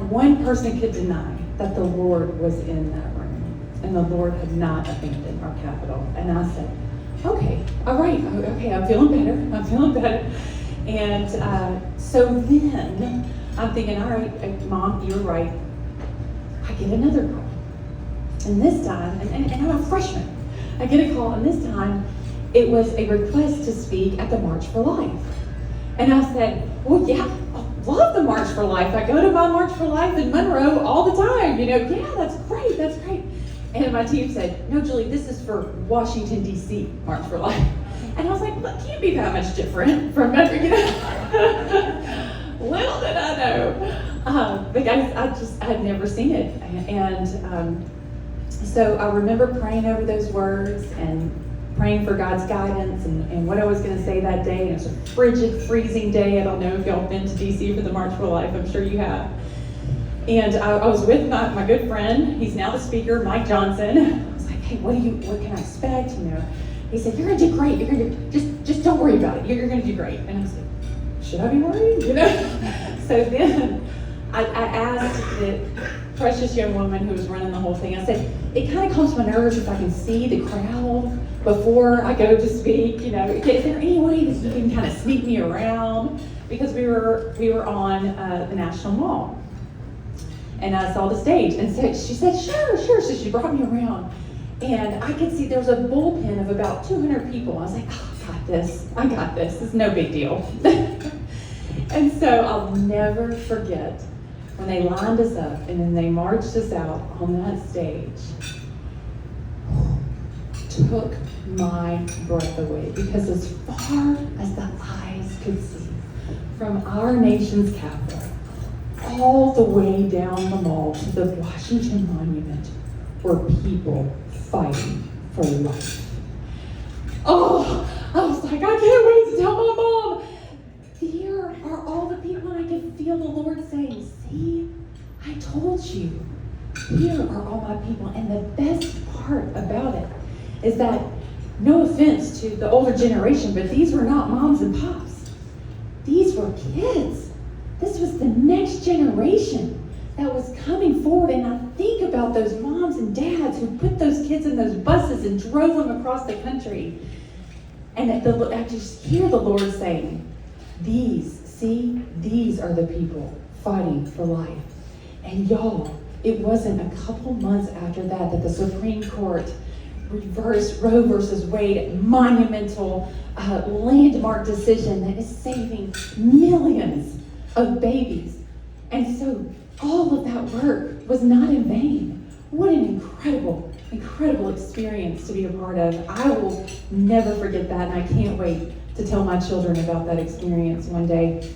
one person could deny that the Lord was in that room, and the Lord had not abandoned our capital. And I said, okay, all right, okay, I'm feeling better. And so then I'm thinking, all right, Mom, you're right. I get another call. And this time, and I'm a freshman, I get a call, and this time it was a request to speak at the March for Life. And I said, well, yeah, I love the March for Life. I go to my March for Life in Monroe all the time. Yeah, that's great. And my team said, no, Julie, this is for Washington, D.C. March for Life. And I was like, well, it can't be that much different from Monroe, Little did I know. But guys, I had never seen it. And so I remember praying over those words and praying for God's guidance and what I was going to say that day. And it was a frigid, freezing day. I don't know if y'all have been to D.C. for the March for Life. I'm sure you have. And I was with my good friend. He's now the speaker, Mike Johnson. I was like, hey, what can I expect? He said, you're going to do great. You're going to just don't worry about it. You're going to do great. And I was like, should I be worried? So then I asked the precious young woman who was running the whole thing, I said, it kind of calms my nerves if I can see the crowd before I go to speak. Is there any way that you can kind of sneak me around? Because we were on the National Mall. And I saw the stage. And so she said, sure. So she brought me around. And I could see there was a bullpen of about 200 people. I was like, oh, I got this. It's no big deal. And so I'll never forget when they lined us up and then they marched us out on that stage. Took my breath away, because as far as the eyes could see, from our nation's capital all the way down the mall to the Washington Monument were people fighting for life. Oh, I was like, I can't wait to tell my mom. Here are all the people, and I could feel the Lord saying, see, I told you. Here are all my people. And the best part about it is that, no offense to the older generation, but these were not moms and pops. These were kids. This was the next generation that was coming forward. And I think about those moms and dads who put those kids in those buses and drove them across the country. And I just hear the Lord saying, these are the people fighting for life. And y'all, it wasn't a couple months after that the Supreme Court reversed Roe versus Wade, monumental landmark decision that is saving millions of babies. And so all of that work was not in vain. What an incredible experience to be a part of. I will never forget that, and I can't wait to tell my children about that experience one day.